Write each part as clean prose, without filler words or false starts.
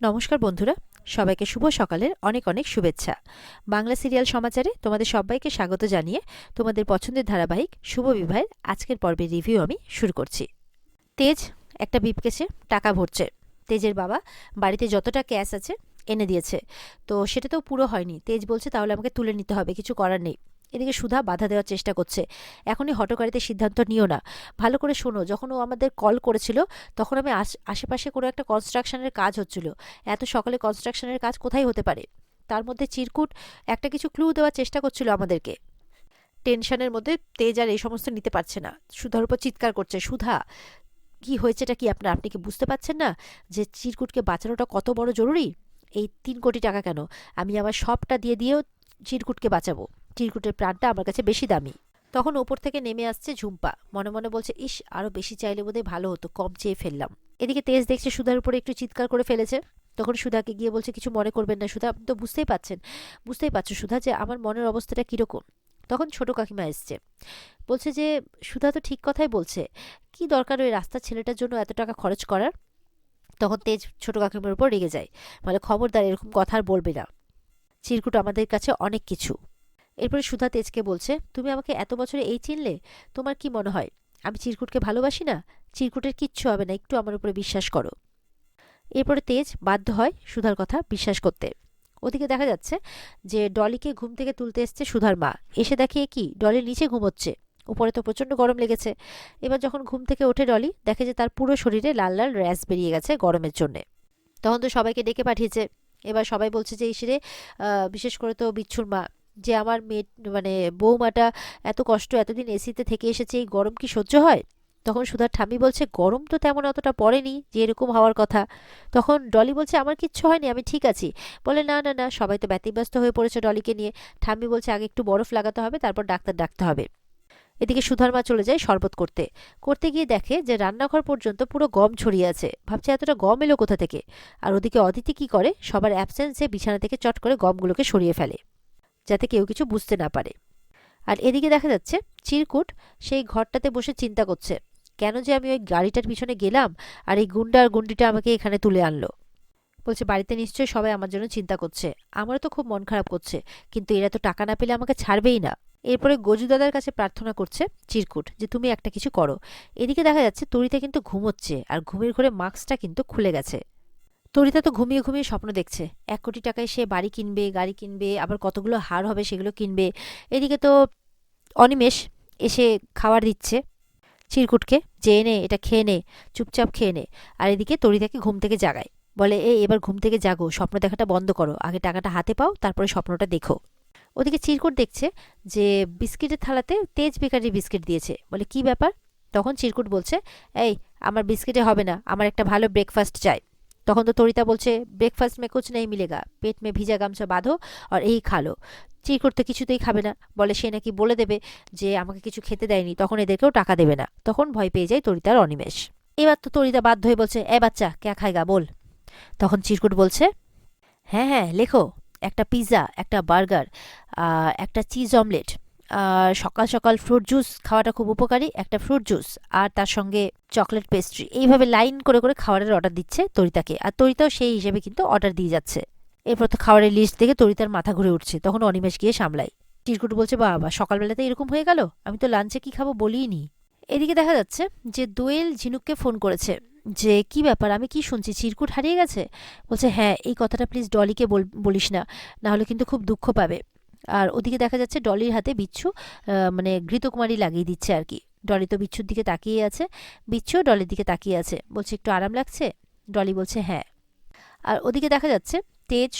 নমস্কার বন্ধুরা, সবাইকে শুভ সকালের অনেক অনেক শুভেচ্ছা। বাংলা সিরিয়াল সমাচারে তোমাদের সবাইকে স্বাগত জানিয়ে তোমাদের পছন্দের ধারাবাহিক শুভ বিবাহের আজকের পর্বের রিভিউ আমি শুরু করছি। তেজ একটা ব্রিফকেসে টাকা ভরছে। তেজের বাবা বাড়িতে যতটা ক্যাশ আছে এনে দিয়েছে, তো সেটা তো পুরো হয়নি। তেজ বলছে তাহলে আমাকে তুলে নিতে হবে, কিছু করার নেই। এদিকে সুধা বাধা দেওয়ার চেষ্টা করছে, এখনই হঠকারিতে সিদ্ধান্ত নিও না, ভালো করে শোনো। যখন ও আমাদের কল করেছিল তখন আমি আশেপাশে কোনো একটা কনস্ট্রাকশনের কাজ হচ্ছিল। এত সকালে কনস্ট্রাকশনের কাজ কোথায় হতে পারে? তার মধ্যে চিরকুট একটা কিছু ক্লু দেওয়ার চেষ্টা করছিল আমাদেরকে। টেনশনের মধ্যে তেজ আর এই সমস্ত নিতে পারছে না, সুধার উপর চিৎকার করছে, সুধা কি হয়েছেটা কি আপনার? আপনি কি বুঝতে পারছেন না যে চিরকুটকে বাঁচানোটা কত বড় জরুরি? এই 3 কোটি টাকা কেন, আমি আমার সবটা দিয়ে দিয়েও চিরকুটকে বাঁচাবো। চিরকুটের প্রাণটা আমার কাছে বেশি দামি। তখন ওপর থেকে নেমে আসছে ঝুম্পা, মনে মনে বলছে, ইস, আরো বেশি চাইলে বোধহয় ভালো হতো, কম চেয়ে ফেললাম। এদিকে তেজ দেখছে সুধার উপরে একটু চিৎকার করে ফেলেছে। তখন সুধাকে গিয়ে বলছে, কিছু মনে করবেন না সুধা, আপনি তো বুঝতেই পারছো সুধা যে আমার মনের অবস্থাটা কিরকম। তখন ছোট কাকিমা এসছে, বলছে যে সুধা তো ঠিক কথাই বলছে, কি দরকার ওই রাস্তার ছেলেটার জন্য এত টাকা খরচ করার। তখন তেজ ছোট কাকিমার উপর রেগে যায়, বলে, খবরদার এরকম কথা আর বলবে না, চিরকুট আমাদের কাছে অনেক কিছু। এরপরে সুধা তেজকে বলছে, তুমি আমাকে এত বছরে এই চিনলে, তোমার কি মনে হয় আমি চিরকুটকে ভালোবাসি না? চিরকুটের কিচ্ছু হবে না, একটু আমার উপরে বিশ্বাস করো। এরপরে তেজ বাধ্য হয় সুধার কথা বিশ্বাস করতে। ওদিকে দেখা যাচ্ছে যে ডলিকে ঘুম থেকে তুলতে এসছে সুধার মা, এসে দেখে কি ডলির নিচে ঘুমোচ্ছে, উপরে তো প্রচণ্ড গরম লেগেছে। এবার যখন ঘুম থেকে ওঠে ডলি, দেখে যে তার পুরো শরীরে লাল লাল র্যাশ বেরিয়ে গেছে গরমের জন্যে। তখন তো সবাইকে ডেকে পাঠিয়েছে। এবার সবাই বলছে যে ইসিরে, বিশেষ করে তো বিচ্ছুর মা, যে আমার মেয়ে মানে বৌমাটা এত কষ্ট এতদিন এসিতে থেকে এসেছে, এই গরম কি সহ্য হয়? তখন সুধার ঠাম্মি বলছে, গরম তো তেমন অতটা পড়েনি যে এরকম হওয়ার কথা। তখন ডলি বলছে, আমার কিচ্ছু হয়নি, আমি ঠিক আছি। বলে, না না না, সবাই তো ব্যতিব্যস্ত হয়ে পড়েছে ডলিকে নিয়ে। ঠাম্মি বলছে, আগে একটু বরফ লাগাতে হবে, তারপর ডাক্তার ডাকতে হবে। এদিকে সুধার মা চলে যায় শরবত করতে। করতে গিয়ে দেখে যে রান্নাঘর পর্যন্ত পুরো গম ছড়িয়ে আছে, ভাবছে এতটা গম এলো কোথা থেকে। আর ওদিকে অদিতি কি করে, সবার অ্যাবসেন্সে বিছানা থেকে চট করে গমগুলোকে সরিয়ে ফেলে, যাতে কেউ কিছু বুঝতে না পারে। আর এদিকে দেখা যাচ্ছে চিরকুট সেই ঘরটাতে বসে চিন্তা করছে, কেন যে আমি ওই গাড়িটার পিছনে গেলাম আর এই গুন্ডা আর গুন্ডিটা আমাকে এখানে তুলে আনলো। বলছে, বাড়িতে নিশ্চয়ই সবাই আমার জন্য চিন্তা করছে, আমারও তো খুব মন খারাপ করছে, কিন্তু এরা তো টাকা না পেলে আমাকে ছাড়বেই না। এরপরে গজু দাদার কাছে প্রার্থনা করছে চিরকুট, যে তুমি একটা কিছু করো। এদিকে দেখা যাচ্ছে তরিতা কিন্তু ঘুমোচ্ছে, আর ঘুমের ঘরে মাস্কটা কিন্তু খুলে গেছে। তরিতা তো ঘুমিয়ে ঘুমিয়ে স্বপ্ন দেখছে 1 কোটি টাকায় সে বাড়ি কিনবে, গাড়ি কিনবে, আবার কতগুলো হার হবে সেগুলো কিনবে। এদিকে তো অনিমেষ এসে খাবার দিচ্ছে চিরকুটকে, যে এনে এটা খেয়ে নে, চুপচাপ খেয়ে নে। আর এদিকে তরিতাকে ঘুম থেকে জাগায়, বলে, এবার ঘুম থেকে জাগো, স্বপ্ন দেখাটা বন্ধ করো, আগে টাকাটা হাতে পাও, তারপরে স্বপ্নটা দেখো। ওদিকে চিরকুট দেখছে যে বিস্কিটের থালাতে তেজ বেকারি বিস্কিট দিয়েছে, বলে, কি ব্যাপার? তখন চিরকুট বলছে, এই, আমার বিস্কিটে হবে না, আমার একটা ভালো ব্রেকফাস্ট চাই। তখন তো তরিতা বলছে, ব্রেকফাস্ট মে কুছ নেই মিলেগা, পেট মে ভিজা গামছা বাঁধো আর এই খালো। চিরকুট তো কিছুতেই খাবে না, বলে সে নাকি বলে দেবে যে আমাকে কিছু খেতে দেয়নি, তখন এদেরকেও টাকা দেবে না। তখন ভয় পেয়ে যায় তরিতার অনিমেষ। এবার তো তরিতা বাধ্য হয়ে বলছে, এ বাচ্চা ক্যা খায়গা বল। তখন চিরকুট বলছে, হ্যাঁ হ্যাঁ লেখো, একটা পিৎজা, একটা বার্গার, একটা চিজ অমলেট, আর সকাল সকাল ফ্রুট জুস খাওয়াটা খুব উপকারী, একটা ফ্রুট জুস, আর তার সঙ্গে চকলেট পেস্ট্রি। এইভাবে লাইন করে করে খাবারের অর্ডার দিচ্ছে তরিতাকে, আর তরিতাও সেই হিসেবে কিন্তু অর্ডার দিয়ে যাচ্ছে। এরপর তো খাবারের লিস্ট দেখে তরিতার মাথা ঘুরে উঠছে, তখন অনিমেষ গিয়ে সামলায়। চিরকুট বলছে, বাবা, সকালবেলাতে এরকম হয়ে গেল, আমি তো লাঞ্চে কি খাবো বলিনি। এদিকে দেখা যাচ্ছে যে দোয়েল ঝিনুককে ফোন করেছে, যে কি ব্যাপার, আমি কি শুনছি চিরকুট হারিয়ে গেছে। বলছে, হ্যাঁ, এই কথাটা প্লিজ ডলিকে বলিস না, না হলে কিন্তু খুব দুঃখ পাবে। আর ওদিকে দেখা যাচ্ছে ডলির হাতে বিচ্ছু মানে ঘৃতকুমারী লাগিয়ে দিচ্ছে আর কি। ডলি তো বিচ্ছুর দিকে তাকিয়ে আছে, বিচ্ছু ডলির দিকে তাকিয়ে আছে, বলছে, একটু আরাম লাগছে? ডলি বলছে, হ্যাঁ। আর ওদিকে দেখা যাচ্ছে তেজ,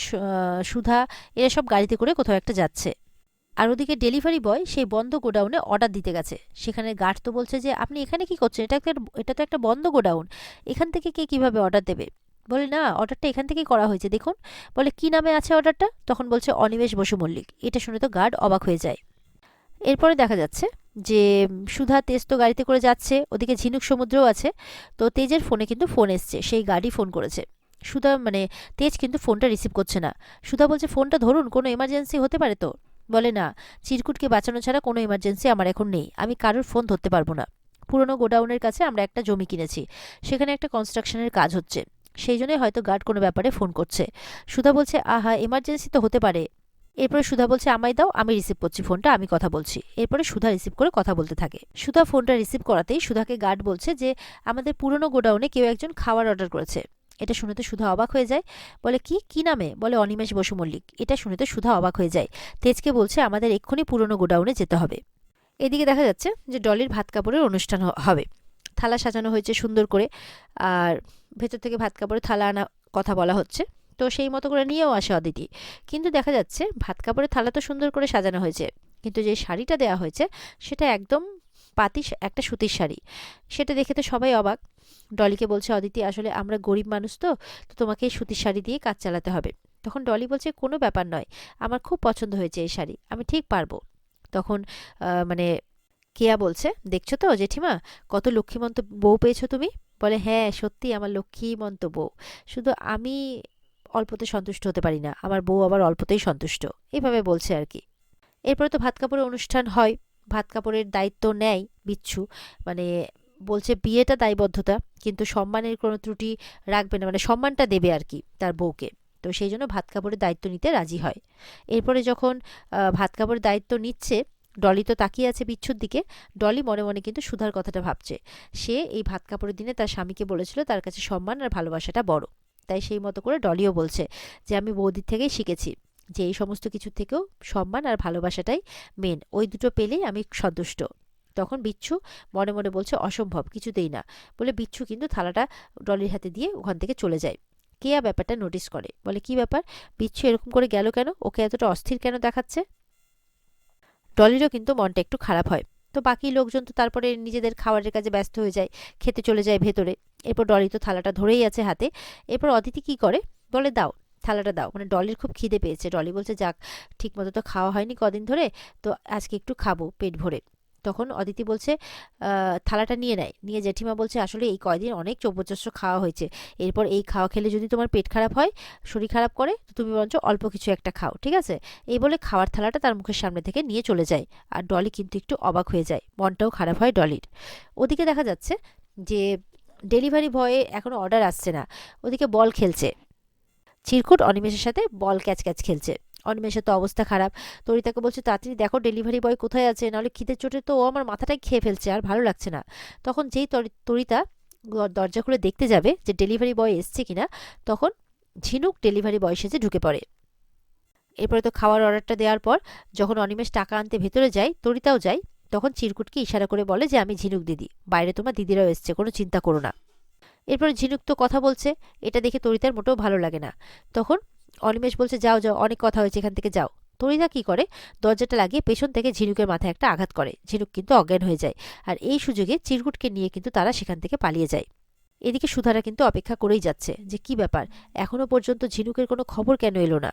সুধা, এরা সব গাড়িতে করে কোথাও একটা যাচ্ছে। আর ওদিকে ডেলিভারি বয় সেই বন্ধ গোডাউনে অর্ডার দিতে গেছে। সেখানে গার্ড তো বলছে যে, আপনি এখানে কি করছেন, এটা তো একটা বন্ধ গোডাউন, এখান থেকে কে কিভাবে অর্ডার দেবে? বলে, না, অর্ডারটা এখান থেকেই করা হয়েছে, দেখুন। বলে, কি নামে আছে অর্ডারটা? তখন বলছে, অনিমেষ বসু মল্লিক। এটা শুনে তো গার্ড অবাক হয়ে যায়। এরপরে দেখা যাচ্ছে যে সুধা তেজ তো গাড়িতে করে যাচ্ছে, ওদিকে ঝিনুক সমুদ্রও আছে। তো তেজের ফোনে কিন্তু ফোন এসছে, সেই গাড়ি ফোন করেছে। সুধা মানে তেজ কিন্তু ফোনটা রিসিভ করছে না। সুধা বলছে, ফোনটা ধরুন, কোনো এমার্জেন্সি হতে পারে তো। বলে, না, চিরকুটকে বাঁচানো ছাড়া কোনো এমার্জেন্সি আমার এখন নেই, আমি কারোর ফোন ধরতে পারবো না। পুরনো গোডাউনের কাছে আমরা একটা জমি কিনেছি, সেখানে একটা কনস্ট্রাকশনের কাজ হচ্ছে, সেই জন্যই হয়তো গার্ড কোনো ব্যাপারে ফোন করছে। সুধা বলছে, আহা, এমার্জেন্সি তো হতে পারে। এরপরে সুধা বলছে, আমায় দাও, আমি রিসিভ করছি ফোনটা, আমি কথা বলছি। এরপরে সুধা রিসিভ করে কথা বলতে থাকে। সুধা ফোনটা রিসিভ করাতেই সুধাকে গার্ড বলছে যে আমাদের পুরনো গোডাউনে কেউ একজন খাবার অর্ডার করেছে। এটা শুনে তো সুধা অবাক হয়ে যায়। বলে, কি নামে? বলে, অনিমেষ বসু মল্লিক। এটা শুনে তো সুধা অবাক হয়ে যায়। তেজকে বলছে আমাদের এক্ষুনি পুরনো গোডাউনে যেতে হবে। এদিকে দেখা যাচ্ছে যে ডলির ভাত কাপড়ের অনুষ্ঠান হবে। থালা সাজানো হয়েছে সুন্দর করে, আর ভেতর থেকে ভাত কাপড়ের থালা আনা কথা বলা হচ্ছে। তো সেই মতো করে নিয়েও আসে অদিতি। কিন্তু দেখা যাচ্ছে ভাত কাপড়ের থালা তো সুন্দর করে সাজানো হয়েছে, কিন্তু যে শাড়িটা দেওয়া হয়েছে সেটা একদম পাতি একটা সুতির শাড়ি। সেটা দেখে তো সবাই অবাক। ডলিকে বলছে অদিতি, আসলে আমরা গরিব মানুষ, তো তো তোমাকে এই সুতির শাড়ি দিয়ে কাজ চালাতে হবে। তখন ডলি বলছে, কোনো ব্যাপার নয়, আমার খুব পছন্দ হয়েছে এই শাড়ি, আমি ঠিক পারবো। তখন মানে কেয়া বলছে, দেখছো তো জেঠিমা, কত লক্ষ্মীমন্ত বউ পেয়েছো তুমি? বলে, হ্যাঁ সত্যি আমার লক্ষ্মীমন্ত বউ, শুধু আমি অল্পতে সন্তুষ্ট হতে পারি না, আমার বউ আবার অল্পতেই সন্তুষ্ট। এইভাবে বলছে আর কি। এরপরে তো ভাত কাপড়ের অনুষ্ঠান হয়। ভাত কাপড়ের দায়িত্ব নেয় বিচ্ছু। মানে বলছে বিয়েটা দায়বদ্ধতা, কিন্তু সম্মানের কোনো ত্রুটি রাখবে না, মানে সম্মানটা দেবে আর কি তার বউকে। তো সেই জন্য ভাত কাপড়ের দায়িত্ব নিতে রাজি হয়। এরপরে যখন ভাত কাপড়ের দায়িত্ব নিচ্ছে, ডলি তো তাকিয়ে আছে বিচ্ছুর দিকে। ডলি মনে মনে কিন্তু সুধার কথাটা ভাবছে। সে এই ভাত কাপড়ের দিনে তার স্বামীকে বলেছিল তার কাছে সম্মান আর ভালোবাসাটা বড়। তাই সেই মতো করে ডলিও বলছে যে আমি বৌদির থেকেই শিখেছি যে এই সমস্ত কিছুর থেকেও সম্মান আর ভালোবাসাটাই মেন, ওই দুটো পেলেই আমি সন্তুষ্ট। তখন বিচ্ছু মনে মনে বলছে, অসম্ভব, কিছুতেই না। বলে বিচ্ছু কিন্তু থালাটা ডলির হাতে দিয়ে ওখান থেকে চলে যায়। কেয়া ব্যাপারটা নোটিস করে। বলে, কি ব্যাপার, বিচ্ছু এরকম করে গেল কেন? ওকে এতটা অস্থির কেন দেখাচ্ছে? ডলিরও কিন্তু মনটা একটু খারাপ হয়। তো বাকি লোকজন তো তারপরে নিজেদের খাবারের কাজে ব্যস্ত হয়ে যায়, খেতে চলে যায় ভেতরে। এরপর ডলি তো থালাটা ধরেই আছে হাতে। এরপর অদিতি কি করে, বলে, দাও থালাটা দাও। মানে ডলির খুব খিদে পেয়েছে। ডলি বলছে, যাক, ঠিক মতো তো খাওয়া হয়নি কদিন ধরে, তো আজকে একটু খাবো পেট ভরে। তখন অদিতি বলছে, থালাটা নিয়ে নেয়। নিয়ে জেঠিমা বলছে, আসলে এই কয়দিন অনেক চব্যচস্য খাওয়া হয়েছে, এরপর এই খাওয়া খেলে যদি তোমার পেট খারাপ হয়, শরীর খারাপ করে, তো তুমি বরঞ্চ অল্প কিছু একটা খাও, ঠিক আছে? এই বলে খাওয়ার থালাটা তার মুখের সামনে থেকে নিয়ে চলে যায়। আর ডলি কিন্তু একটু অবাক হয়ে যায়, মনটাও খারাপ হয় ডলির। ওদিকে দেখা যাচ্ছে যে ডেলিভারি বয়ে এখনো অর্ডার আসছে না। ওদিকে বল খেলছে চিরকুট, অনিমেষের সাথে বল ক্যাচ ক্যাচ খেলছে। অনিমেষের তো অবস্থা খারাপ। তরিতাকে বলছে, তাড়াতাড়ি দেখো ডেলিভারি বয় কোথায় আছে, নাহলে খিদের চোটে তো ও আমার মাথাটাই খেয়ে ফেলছে, আর ভালো লাগছে না। তখন যেই তরিতা দরজা খুলে দেখতে যাবে যে ডেলিভারি বয় এসছে কিনা, তখন ঝিনুক ডেলিভারি বয় সেজে ঢুকে পড়ে। এরপরে তো খাওয়ার অর্ডারটা দেওয়ার পর যখন অনিমেষ টাকা আনতে ভেতরে যায়, তরিতাও যায়, তখন চিরকুটকে ইশারা করে বলে যে আমি ঝিনুক দিদি, বাইরে তোমার দিদিরাও এসছে, কোনো চিন্তা করো না। এরপর ঝিনুক তো কথা বলছে, এটা দেখে তরিতার মোটেও ভালো লাগে না। তখন অনিমেষ বলছে, যাও যাও, অনেক কথা হয়েছে, এখান থেকে যাও। তরিতা কি করে, দরজাটা লাগিয়ে পেছন থেকে ঝিনুকের মাথায় একটা আঘাত করে। ঝিনুক কিন্তু অজ্ঞান হয়ে যায়। আর এই সুযোগে চিরকুটকে নিয়ে কিন্তু তারা সেখান থেকে পালিয়ে যায়। এদিকে সুধারা কিন্তু অপেক্ষা করেই যাচ্ছে যে কি ব্যাপার, এখনো পর্যন্ত ঝিনুকের কোনো খবর কেন এলো না।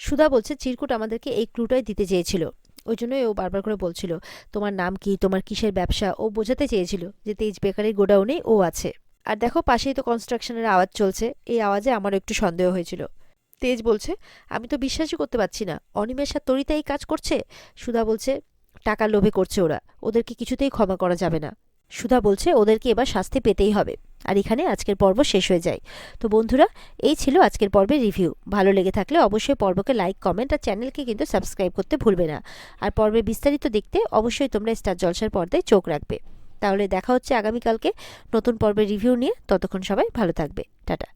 সুধা বলছে, চিরকুট আমাদেরকে এই ক্লুটাই দিতে চেয়েছিল, ওই জন্যই ও বারবার করে বলছিল তোমার নাম কি, তোমার কিসের ব্যবসা। ও বোঝাতে চেয়েছিল যে তেজ বেকারির গোডাউনেই ও আছে। আর দেখো পাশেই তো কনস্ট্রাকশনের আওয়াজ চলছে, এই আওয়াজে আমারও একটু সন্দেহ হয়েছিল। তেজ বলছে, আমি তো বিশ্বাসই করতে পারছি না, অনিমেষ আর তরিতা এই কাজ করছে। সুধা বলছে, টাকার লোভে করছে ওরা, ওদেরকে কিছুতেই ক্ষমা করা যাবে না। সুধা বলছে, ওদেরকে এবার শাস্তি পেতেই হবে। আর এখানে আজকের পর্ব শেষ হয়ে যায়। তো বন্ধুরা, এই ছিল আজকের পর্বের রিভিউ। ভালো লেগে থাকলে অবশ্যই পর্বকে লাইক, কমেন্ট আর চ্যানেলকে কিন্তু সাবস্ক্রাইব করতে ভুলবে না। আর পর্বের বিস্তারিত দেখতে অবশ্যই তোমরা স্টার জলসার পর্দায় চোখ রাখবে। তাহলে দেখা হচ্ছে আগামীকালকে নতুন পর্বের রিভিউ নিয়ে। ততক্ষণ সবাই ভালো থাকবে। টাটা।